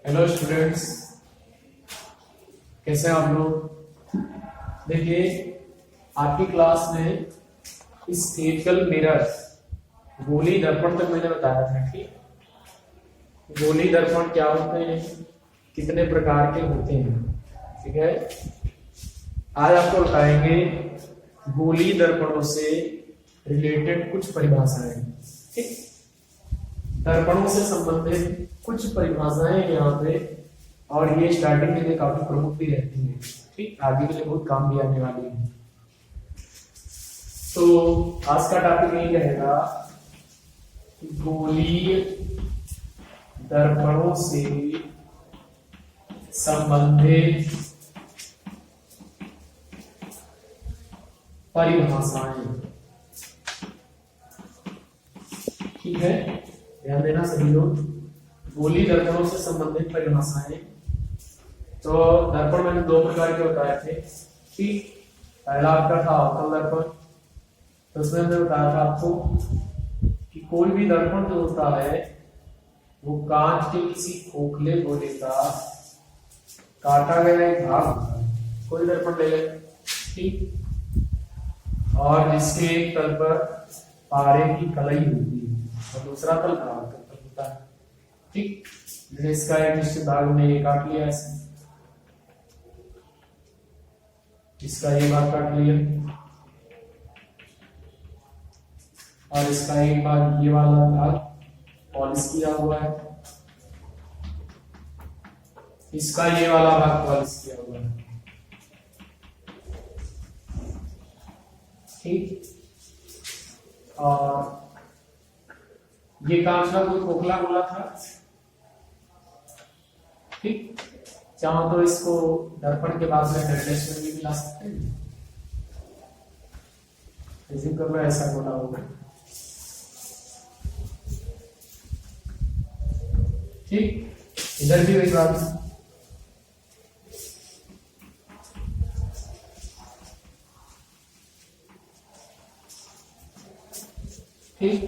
Hello students, कैसे हैं आप लोग। देखिए, आपकी क्लास में स्फेरिकल मिरर्स गोली दर्पण तक मैंने बताया था। ठीक, गोली दर्पण क्या होते हैं, कितने प्रकार के होते हैं। ठीक है, आज आपको बताएंगे गोली दर्पणों से रिलेटेड कुछ परिभाषाएं। ठीक, दर्पणों से संबंधित कुछ परिभाषाएं यहाँ पे, और ये स्टार्टिंग के लिए काफी प्रमुख भी रहती है। ठीक, आगे के लिए बहुत काम भी आने वाली है। तो आज का टॉपिक यही रहेगा, गोलीय दर्पणों से संबंधित परिभाषाएं। ठीक है, ध्यान देना सभी लोग। गोली दर्पणों से संबंधित परिभाषाएं। तो दर्पण मैंने दो प्रकार के बताए थे। ठीक, पहला आपका था अवतल दर्पण। तो उसमें मैंने बताया था आपको कि कोई भी दर्पण जो होता है वो कांच के किसी खोखले गोले का काटा गया एक भाग होता है। कोई दर्पण ले लें, ठीक, और जिसके एक तल पर पारे की कलई होती है और दूसरा तल परावर्तक तल होता है। ठीक, इसका एक निश्चित भाग में ये काट लिया, ऐसे इसका ये भाग काट लिया, और इसका एक भाग ये वाला भाग पॉलिश किया हुआ है, इसका ये वाला भाग पॉलिश किया हुआ है। ठीक, और ये कांच का कोई खोखला गोला था। ठीक, चाहो तो इसको दर्पण के बाद में हेडलाइट में भी मिला सकते हैं। रिज्यूम कर लो, ऐसा गोला होगा। ठीक, इधर भी वही बात है। ठीक,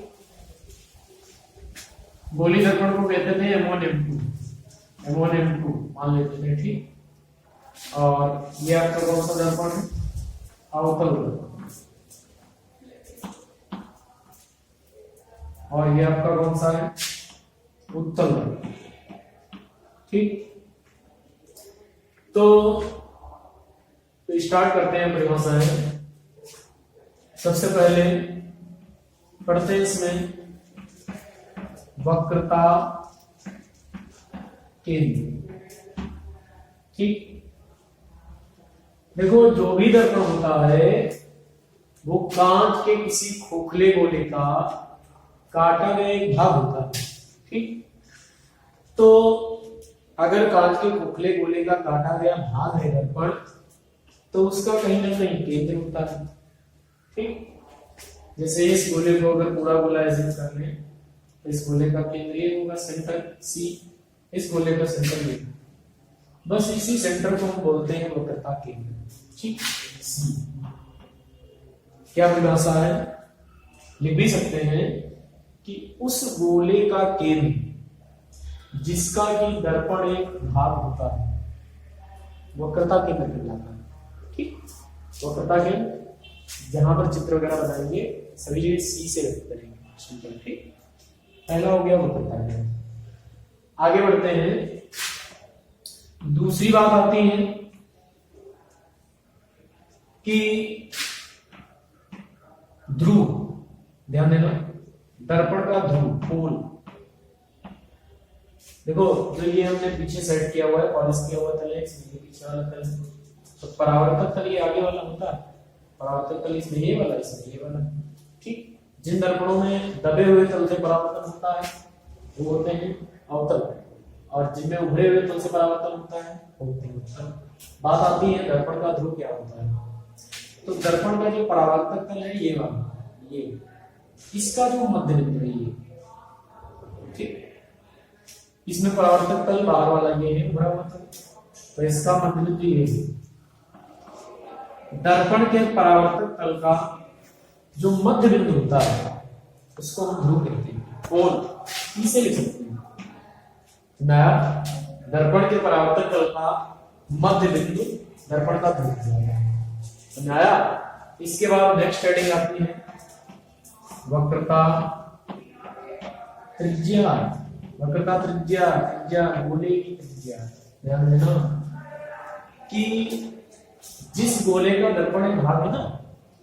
गोली दर्पण को कहते थे M1M2 मान लेते थे। ठीक, और ये आपका कौन सा दर्पण है, अवतल दर्पण, और ये आपका कौन सा है, उत्तल दर्पण। ठीक, तो स्टार्ट करते हैं परिभाषाएं। सबसे पहले पढ़ते हैं इसमें वक्रता केंद्र। ठीक, देखो, जो भी दर्पण होता है वो कांच के किसी खोखले गोले का काटा गया एक भाग होता है। ठीक, तो अगर कांच के खोखले गोले का काटा गया भाग है दर्पण, तो उसका कहीं ना कहीं केंद्र होता है। ठीक, जैसे इस गोले को अगर पूरा गोला ऐसे कर लें तो इस गोले का केंद्र ये होगा, सेंटर सी, इस गोले का सेंटर ये, बस इसी सेंटर को हम बोलते हैं वक्रता केंद्र। ठीक, सी क्या परिभाषा है, लिख भी सकते हैं कि उस गोले का केंद्र जिसका कि दर्पण एक भाग होता है वक्रता केंद्र कहलाता है। ठीक, वक्रता केंद्र जहां पर चित्र वगैरह बनाएंगे सभी जगह सी से करेंगे। ठीक, पहला हो गया वक्रता केंद्र। आगे बढ़ते हैं। दूसरी बात आती है कि ध्रुव, ध्यान देना, दर्पण का ध्रुव पोल। देखो, जो ये हमने पीछे सेट किया हुआ है, पॉलिश किया हुआ तल है, इसमें पीछे वाला तल है, तो परावर्तक तल ये आगे वाला होता है, परावर्तक तल इसमें ये वाला, इसमें ये वाला। ठीक, जिन दर्पणों में दबे हुए तल से परावर्तन होता है वो होते हैं अवतल, और जिनमें उभरे हुए तल से परावर्तन होता है वो होते हैं उत्तल। बात आती है दर्पण का ध्रुव क्या होता है। तो दर्पण का जो परावर्तक तल है ये वाला, ये इसका जो मध्य बिंदु है ये, ठीक, इसमें परावर्तक तल बाहर वाला ये है उभरा हुआ तल, तो इसका मध्य बिंदु ये है। दर्पण के परावर्तक तल का जो मध्य बिंदु होता है उसको हम ध्रुव कहते हैं, पोल, इसे लिख सकते हैं। नया दर्पण के परावर्तक तल का मध्य बिंदु दर्पण का ध्रुव। समझाया। इसके बाद नेक्स्ट हेडिंग आती है वक्रता त्रिज्या। वक्रता त्रिज्या, त्रिज्या गोले की त्रिज्या। ध्यान देना कि जिस गोले का दर्पण एक भाग है ना,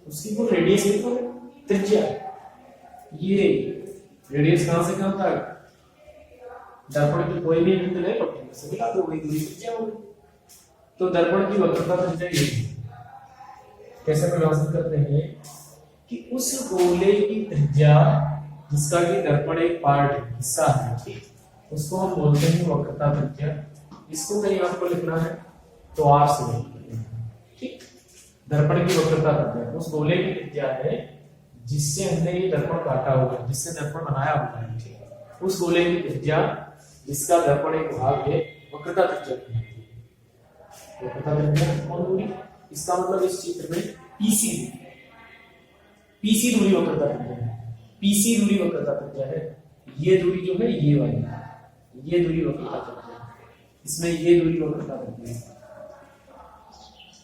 उसकी वो रेडियस है तो त्रिज्या। ये रेडियस कहां से कहां तक, दर्पण की कोई भी बिंदु ले पकड़ से मिला तो वही दूरी त्रिज्या होगी। तो दर्पण की वक्रता त्रिज्या ये कैसे परिभाषित करते हैं कि उस गोले की त्रिज्या जिसका कि दर्पण एक पार्ट हिस्सा है, ठीक, उसको हम बोलते हैं वक्रता त्रिज्या। इसको कहीं आपको लिखना है तो आर से लिखते हैं, ठीक। दर्पण की वक्रता त्रिज्या उस गोले की त्रिज्या है जिससे हमने ये दर्पण काटा हुआ है, जिससे दर्पण बनाया हुआ है, ठीक। उस गोले की त्रिज्या जिसका दर्पण एक भाग है, वक्रता त्रिज्या कहलाती है। वक्रता त्रिज्या कौन दूरी, इसका मतलब इस चित्र में पीसी दूरी वक्रता त्रिज्या है। पीसी दूरी वक्रता त्रिज्या है। ये दूरी जो है ये वाली, ये दूरी वक्रता त्रिज्या है। इसमें ये दूरी वक्रता त्रिज्या है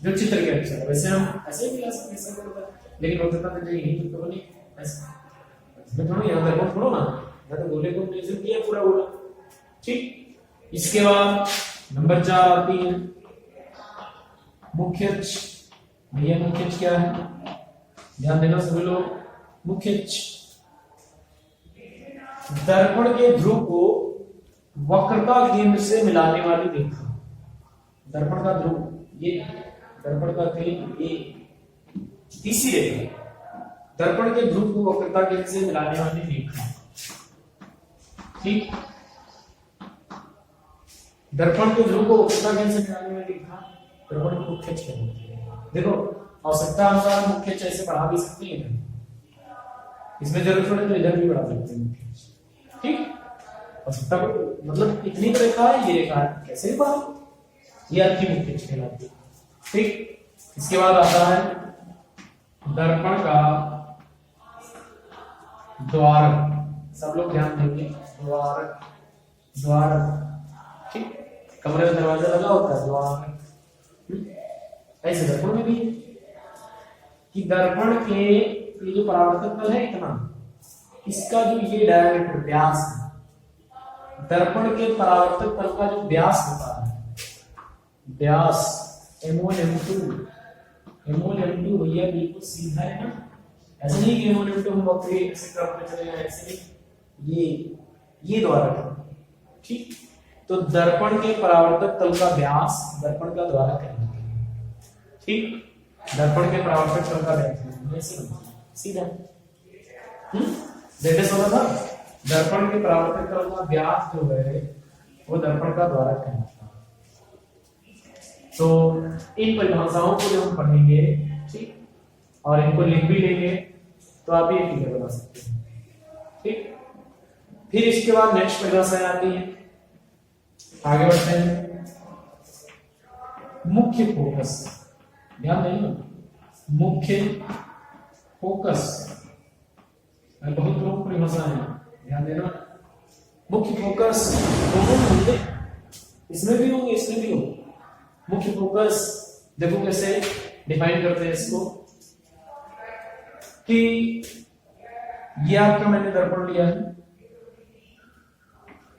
जो चित्र के अनुसार। वैसे हम ऐसे भी ला सकते हैं, ऐसे करते हैं, लेकिन वक्रता त्रिज्या यही तो बनी ऐसे। इसमें थोड़ा यहां दर्पण छोड़ो ना, या तो गोले को मेजर किया पूरा गोला, ठीक। इसके बाद नंबर 4 आती है मुख्य अक्ष। भैया मुख्य अक्ष क्या है, ध्यान देना सभी लोग। मुख्य अक्ष दर्पण के ध्रुव को वक्रता केंद्र से मिलाने वाली रेखा। दर्पण का ध्रुव, ये दर्पण का केंद्र, ये तीसरी रेखा दर्पण के ध्रुव को वक्रता केंद्र से मिलाने वाली रेखा, ठीक। दर्पण के ध्रुव को वक्रता केंद्र से मिलाने वाली रेखा दर्पण की मुख्य अक्ष कहलाती है। देखो आवश्यकता अनुसार मुख्य अक्ष ऐसे बढ़ा भी सकते हैं, इसमें जरूरत पड़े तो इधर भी बढ़ा सकते हैं मुख्य अक्ष, ठीक। आवश्यकता मतलब इतनी रेखा है, ये रेखा है, कैसे भी बढ़ा, ये आपकी मुख्य अक्ष कहलाती है, ठीक। इसके बाद आता है दर्पण का द्वारक। सब लोग ध्यान देंगे, द्वारक, द्वारक, ठीक। कमरे में दरवाजा लगा होता है, द्वारक। ऐसे दर्पण में भी है कि दर्पण के ये जो परावर्तक तल है इतना, इसका जो ये डायमीटर व्यास है, दर्पण के परावर्तक तल का जो व्यास होता है, व्यास M1 M2 भैया बिल्कुल सीधा है ना, ऐसे नहीं कि M1 M2 हम वक्र ऐसे क्रम में चले जाए, ऐसे नहीं, ये द्वारक है, ठीक। तो दर्पण के परावर्तक तल का व्यास दर्पण का द्वारक कहलाता है, ठीक। दर्पण के परावर्तक तल का व्यास सीधा जैसे होता था, दर्पण के परावर्तक तल का व्यास जो है वो दर्पण का द्वारक कहलाता है। तो इन परिभाषाओं को जब हम पढ़ेंगे, ठीक, और इनको लिख भी लेंगे तो आप ये फिगर बना सकते हैं, ठीक। फिर इसके बाद नेक्स्ट परिभाषाएं आती है, आगे बढ़ते हैं। मुख्य फोकस, ध्यान देना, मुख्य फोकस बहुत प्रमुख परिभाषा है, ध्यान देना। मुख्य फोकस दोनों होंगे, इसमें भी होंगे, इसमें भी होंगे। मुख्य फोकस देखो कैसे डिफाइन करते हैं इसको, कि ये आपका मैंने दर्पण लिया है,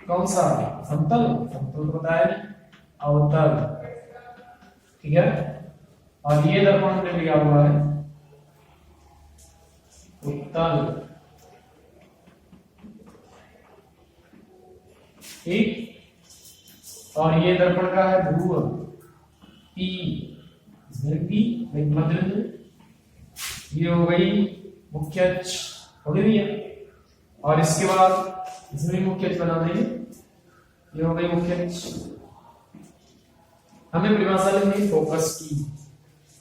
कौन सा, समतल, समतल तो बताया नहीं, अवतल, ठीक है। और ये दर्पण हमने लिया हुआ है उत्तल, ठीक। और ये दर्पण का है ध्रुव P, इसमें P मध्य बिंदु, ये हो गई मुख्य अक्ष, हो गई भैया। और इसके बाद इसमें भी मुख्य अक्ष बना देंगे, ये हो गई मुख्य अक्ष। हमें परिभाषा लिखनी फोकस की,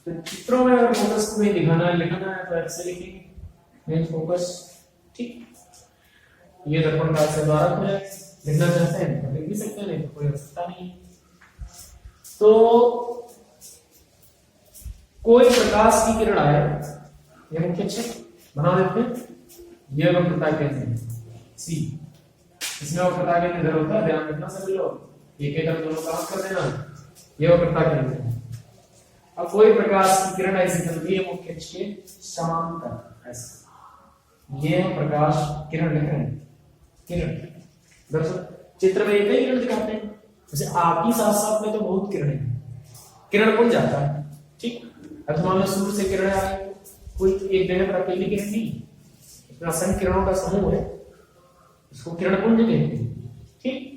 तो चित्रों में अगर फोकस को भी लिखना है तो ऐसे लिखेंगे मेन फोकस, ठीक। ये दर्पण का ऐसे द्वारक हो जाए, लिखना चाहते हैं तो लिख भी सकते हैं, नहीं तो कोई आवश्यकता नहीं। तो कोई प्रकाश की किरण आए, ये मुख्य अक्ष बना देते हैं, ये वक्रता कहते हैं सी, इसमें वक्रता केंद्र इधर होता है, ध्यान रखना सभी लोग, एक एक दोनों काम कर देना, ये वक्रता केंद्र है। अब कोई प्रकाश की किरण ऐसी चलती है मुख्य अक्ष के समांतर, ऐसे ये प्रकाश किरण लिख रहे हैं, किरण दरअसल चित्र में एक ही किरण दिखाते हैं, जैसे आपकी साथ साथ में तो बहुत किरणें हैं, किरण पुंज जाता है, ठीक। अब मान लो सूर्य से किरण आ रही है, कोई एक जगह पर अकेली किरण नहीं, इतना असंख्य किरणों का समूह है, इसको किरण पुंज कहते हैं, ठीक।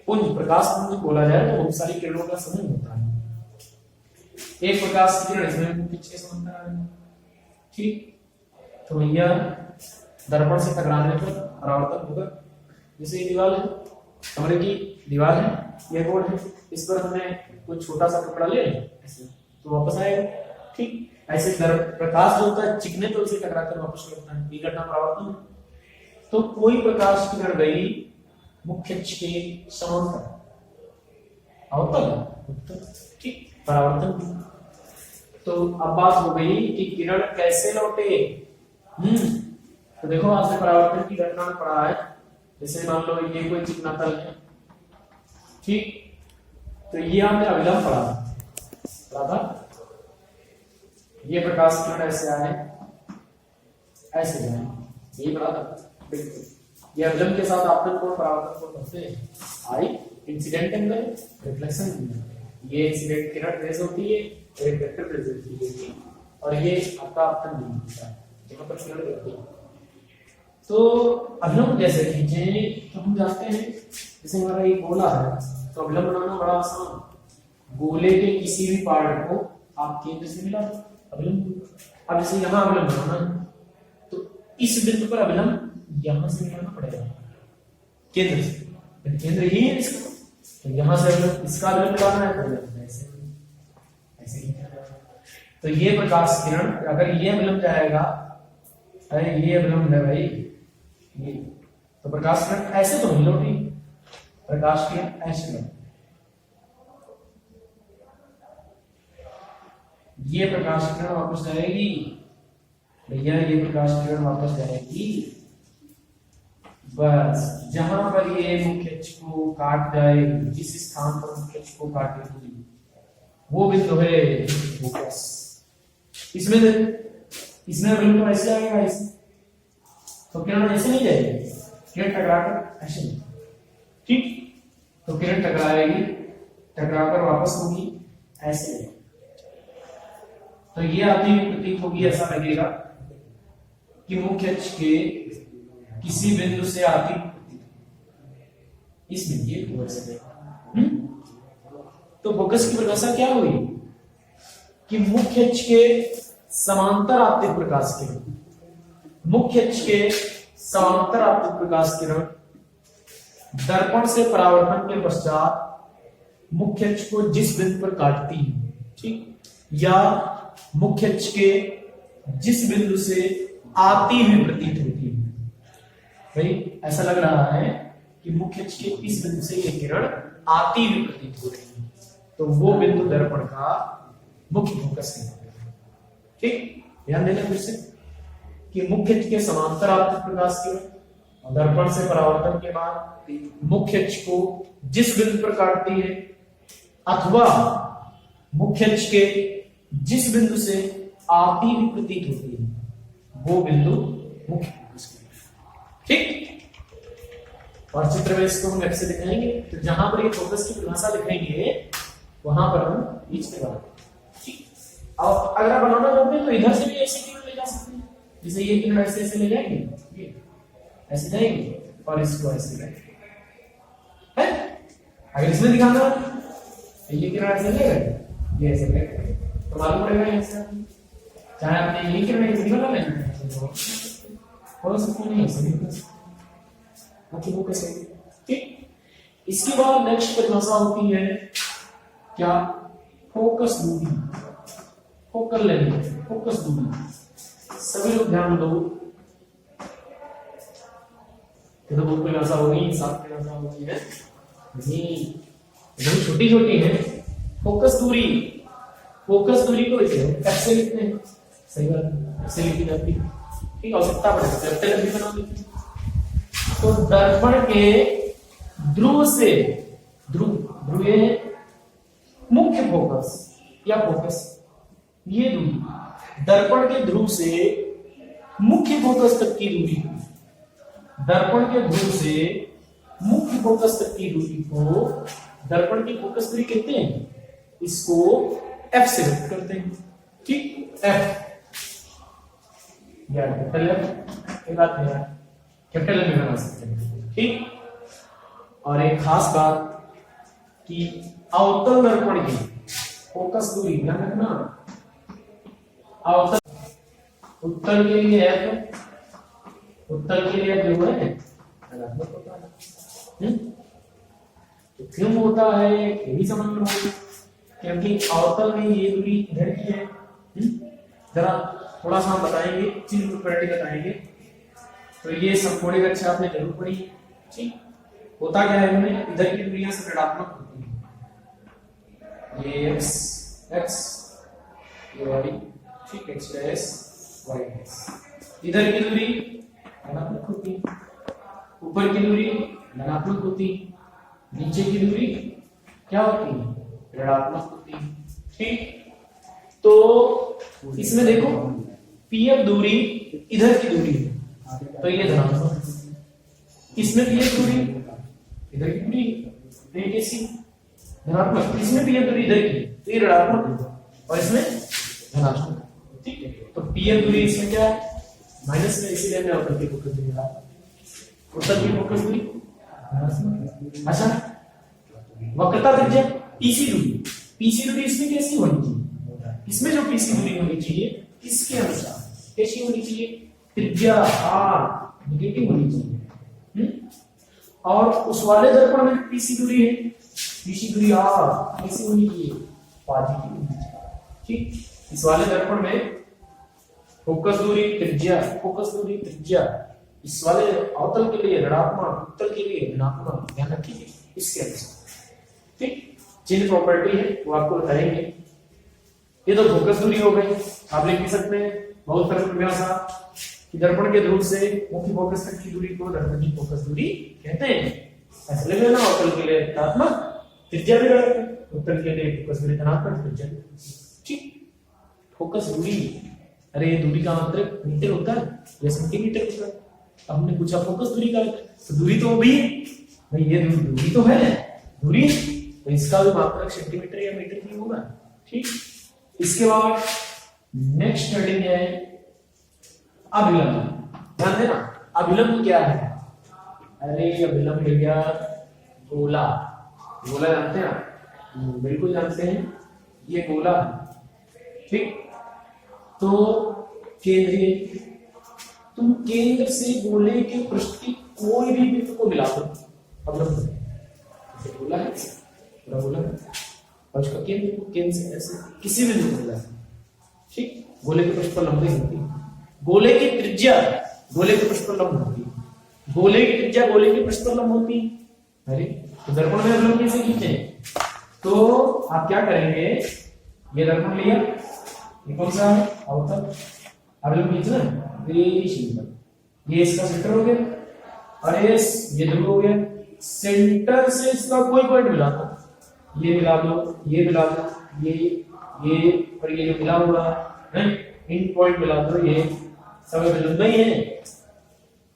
पुंज, प्रकाश पुंज बोला जाए तो बहुत सारी किरणों का समूह होता है। एक प्रकाश की किरण इसमें पीछे समांतर आ रही है, ठीक। तो भैया दर्पण से टकराने पर परावर्तन होगा। जैसे ये दीवार है, कमरे की दीवार है, ये बोर्ड है, इस पर हमें कोई छोटा सा कपड़ा ले ऐसे तो वापस आएगा, ठीक। ऐसे प्रकाश जो होता है चिकने तो उसे टकराकर वापस लौटता है, घटना परावर्तन है। तो कोई प्रकाश की किरण गई मुख्य अक्ष के समांतर, अवतल, ठीक, परावर्तन। तो अब बात हो गई कि किरण कैसे लौटे। तो देखो आपने परावर्तन की घटना में पढ़ा है, जैसे मान लो ये कोई चिकना तल है, ठीक। तो ये आपने अविलंब पढ़ा था, ये प्रकाश किरण ऐसे आए, ऐसे जाए, यही पढ़ा था बिल्कुल। ये अविलंब के साथ आपने कोण परावर्तन कोण होते हैं, आई इंसिडेंट एंगल, रिफ्लेक्शन एंगल। ये इंसिडेंट किरण रेज होती है, रिफ्लेक्टेड रेज होती है, और ये आपका आपतन नहीं होता है जहां पर किरण गिरती है। तो अविलंब कैसे खींचे तो हम जानते हैं, जैसे हमारा ये गोला है तो अविलंब बनाना बड़ा आसान। गोले के किसी भी पार्ट को आप केंद्र से मिला दो, अविलंब। अब जैसे यहाँ अविलंब बनाना है तो इस बिंदु पर अविलंब यहां से मिलाना पड़ेगा केंद्र से, केंद्र यही है इसका, तो यहां से अविलंब इसका अविलंब मिलाना है तो ऐसे ऐसे ही। तो ये प्रकाश किरण अगर ये अविलंब जाएगा, अरे ये अविलंब है भाई ये, तो प्रकाश किरण ऐसे तो नहीं लौटी, प्रकाश किरण ऐसे लौटी, ये प्रकाश किरण वापस जाएगी भैया, ये प्रकाश किरण वापस जाएगी बस जहां पर ये मुख्य अक्ष को काट जाएगी, जिस स्थान पर मुख्य अक्ष को काटेगी वो बिंदु है फोकस। इसमें अविलंब तो ऐसे आएगा, ऐसे तो किरण ऐसे नहीं जाएगी, किरण टकराकर ऐसे, ठीक। तो किरण टकराएगी, टकराकर वापस होगी ऐसे, तो ये आती हुई प्रतीत होगी, ऐसा लगेगा कि मुख्य अक्ष के किसी बिंदु से आती, इस बिंदु ये फोकस है। तो फोकस की परिभाषा क्या हुई कि मुख्य अक्ष के समांतर आपतित प्रकाश किरण, मुख्य अक्ष के समांतर आपतित प्रकाश किरण दर्पण से परावर्तन के पश्चात मुख्य अक्ष को जिस बिंदु पर काटती है, ठीक, या मुख्य अक्ष के जिस बिंदु से आती हुई प्रतीत होती है। भाई ऐसा लग रहा है कि मुख्य अक्ष के इस बिंदु से यह किरण आती हुई प्रतीत हो रही है, तो वो बिंदु दर्पण का मुख्य फोकस है, ठीक। ध्यान देना फिर से कि मुख्य अक्ष के समांतर आपतित प्रकाश किरण दर्पण से परावर्तन के बाद मुख्य अक्ष को जिस बिंदु पर काटती है, अथवा मुख्य अक्ष के जिस बिंदु से आती हुई प्रतीत होती है, वो बिंदु मुख्य फोकस है, ठीक। और चित्र में इसको हम ऐसे दिखाएंगे, तो जहां पर ये फोकस की परिभाषा लिखेंगे वहां पर हम बीच में बनाएंगे, ठीक। और अगर आप बनाना चाहते हैं तो इधर से भी ऐसे किरण ले जा सकते हैं, जैसे ये किरण ऐसे ऐसे ले जाएंगे, ये ऐसे जाएंगे और इसको ऐसे जाएंगे, है। अगर इसमें दिखाना तो ये किरण ऐसे ले गए, ये ऐसे ले गए, तो मालूम पड़ेगा ऐसे, चाहे आपने ये किरण ऐसे बना लेना हो सकता नहीं, फोकस है, ठीक। इसके बाद नेक्स्ट परिभाषा होती है क्या, फोकस दूरी, फोकल लेंथ, फोकस दूरी। सभी लोग ध्यान दो, ये तो बहुत परिभाषा हो गई, सात परिभाषा हो गई है, नहीं छोटी छोटी है। फोकस दूरी, फोकस दूरी को ऐसे लिखते हैं, सही बात, ऐसे लिखी जाती है, ठीक। आवश्यकता पड़ेगा भी बना लेते हैं। तो दर्पण के ध्रुव से, ध्रुव ध्रुव ये है मुख्य फोकस या फोकस, ये दूरी दर्पण के ध्रुव से मुख्य फोकस तक की दूरी, दर्पण के ध्रुव से मुख्य फोकस तक की दूरी को दर्पण की फोकस दूरी कहते हैं। इसको F से व्यक्त करते हैं, ठीक, F या कैपिटल F ये बात है, कैपिटल F में बना सकते हैं, ठीक। और एक खास बात कि अवतल दर्पण की फोकस दूरी ध्यान रखना, अवतल उत्तल के लिए F, उत्तल के लिए जो है धनात्मक होता है, तो क्यों होता है ये भी समझ लो, क्योंकि अवतल में ये दूरी इधर की है। जरा थोड़ा सा हम बताएंगे, चीज प्रॉपर्टी बताएंगे, तो ये सब थोड़ी कक्षा आपने जरूर पढ़ी, ठीक। होता क्या है, हमें इधर की दूरियां से ऋणात्मक होती है, ये x ये y, ठीक, x डैश y डैश, इधर की दूरी धनात्मक होती, ऊपर की दूरी धनात्मक होती, नीचे की दूरी क्या होती है, ऋणात्मक होती, ठीक। तो इसमें देखो पीएफ दूरी इधर की दूरी है, तो ये धनात्मक, इसमें पीएफ दूरी इधर की दूरी, तो ये कैसी धनात्मक, इसमें पीएफ दूरी इधर की, तो ये ऋणात्मक, और इसमें धनात्मक, ठीक है। तो पीएफ दूरी इसमें क्या है, माइनस में, इसीलिए हमने उत्तर की फोकस दूरी निकाला, उत्तर की फोकस दूरी। अच्छा, वक्रता त्रिज्या पीसी दूरी, पीसी दूरी इसमें कैसी होनी चाहिए, इसमें जो पीसी दूरी होनी चाहिए किसके अनुसार कैसी होनी चाहिए, त्रिज्या r नेगेटिव होनी चाहिए, और उस वाले दर्पण में पीसी दूरी है, पीसी दूरी r कैसी होनी चाहिए, पॉजिटिव होनी चाहिए, ठीक। इस वाले दर्पण में फोकस दूरी त्रिज्या, फोकस दूरी त्रिज्या इस वाले अवतल के लिए ऋणात्मक, उत्तल के लिए ऋणात्मक, ध्यान रखिए इसके अनुसार, ठीक। जिन प्रॉपर्टी है वो आपको बताएंगे। ये तो फोकस दूरी हो गई, आप लिख भी सकते हैं बहुत सरल परिभाषा कि दर्पण के ध्रुव से मुख्य फोकस तक की दूरी को दर्पण की फोकस दूरी कहते हैं। ऐसे लिख लेना, अवतल के लिए ऋणात्मक, त्रिज्या भी ऋणात्मक, उत्तल के लिए फोकस दूरी धनात्मक, त्रिज्या, ठीक। फोकस दूरी, अरे ये दूरी का अंतर मीटर होता है या सेंटीमीटर होता है, अब हमने पूछा फोकस दूरी का, तो दूरी तो भी भाई ये दूरी तो है, दूरी तो इसका भी मात्रक सेंटीमीटर या मीटर ही होगा, ठीक। इसके बाद नेक्स्ट हेडिंग है अभिलंब, ध्यान देना अभिलंब क्या है, अरे अभिलंब मिल गया गोला, गोला जानते हैं आप, बिल्कुल जानते हैं, ये गोला है, ठीक। तो केंद्रीय, तुम केंद्र से गोले के पृष्ठ की कोई भी बिंदु को मिला दो, अभिलंब गोला है, पूरा गोला है, और उसका केंद्र को केंद्र से ऐसे किसी भी बिंदु को मिला, ठीक। गोले के पृष्ठ पर लंबाई होती है, गोले की त्रिज्या गोले के पृष्ठ पर लंब होती है, गोले की त्रिज्या गोले के पृष्ठ पर लंब होती है। अरे तो दर्पण में अभिलंब कैसे खींचे, तो आप क्या करेंगे, ये दर्पण लिया, ये कौन सा है अवतल, अभिलंब खींचना वेरी सिंपल, ये इसका सेंटर हो गया, और ये ध्रुव हो गया, सेंटर से इसका कोई पॉइंट मिला दो, ये मिला दो, ये मिला दो, ये और ये जो मिला हुआ है इन पॉइंट मिला दो, ये सब अभिलंब ही है,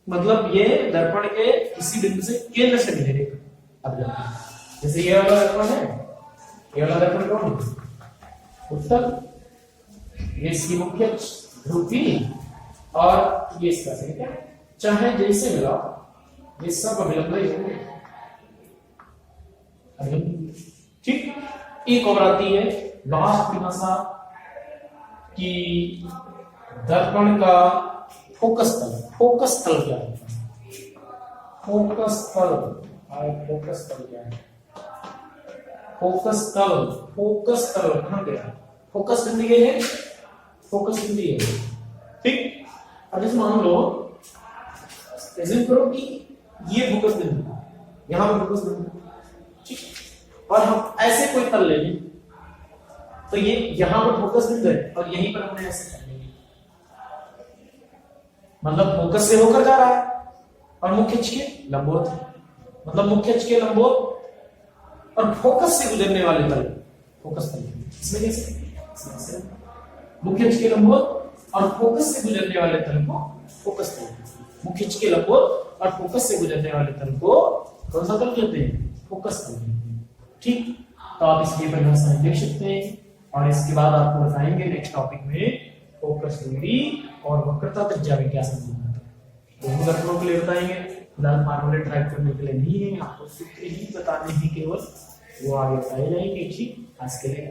मतलब ये दर्पण के किसी बिंदु से केंद्र से मिलेगा अभिलंब। जैसे ये वाला दर्पण है, ये वाला दर्पण कौन है, उत्तल, ये इसकी मुख्य ध्रुव और ये इसका सेंटर, चाहे जैसे मिला ये सब अभिलंब ही होंगे, ठीक। एक और आती है लास्ट परिभाषा कि दर्पण का फोकस तल, फोकस तल क्या है, फोकस तल, फोकस तल क्या है, फोकस तल, फोकस तल कहां गया, फोकस बिंदु ये है, फोकस बिंदु ये है, ठीक। अब जैसे मान लो एज्यूम करो कि ये फोकस बिंदु, यहां पर फोकस बिंदु, ठीक, और हम ऐसे कोई तल ले लें, तो ये यहां पर फोकस बिंदु है और यहीं पर हमने ऐसे कर लेंगे, मतलब फोकस से होकर जा रहा है और मुख्य अक्ष के लंबवत है, मतलब मुख्य अक्ष के लंबवत और फोकस से गुजरने वाले तल, फोकस तल इसमें कैसे मुख्य अक्ष के लंबवत और फोकस से गुजरने वाले तल को फोकस तल, मुख्य अक्ष के लंबवत और फोकस से गुजरने वाले तल को कौन सा तल कहते हैं? फोकस तल कहते हैं। ठीक, तो आप इसकी परिभाषा देख सकते हैं और इसके बाद आपको बताएंगे नेक्स्ट टॉपिक में फोकस दूरी और वक्रता त्रिज्या में क्या संबंध है, दोनों घटकों के लिए बताएंगे। फिलहाल फार्मूले टाइप करने के लिए नहीं है, आपको सूत्र ही बताने हैं केवल, वो आगे बताए जाएंगे। ठीक, आज के लिए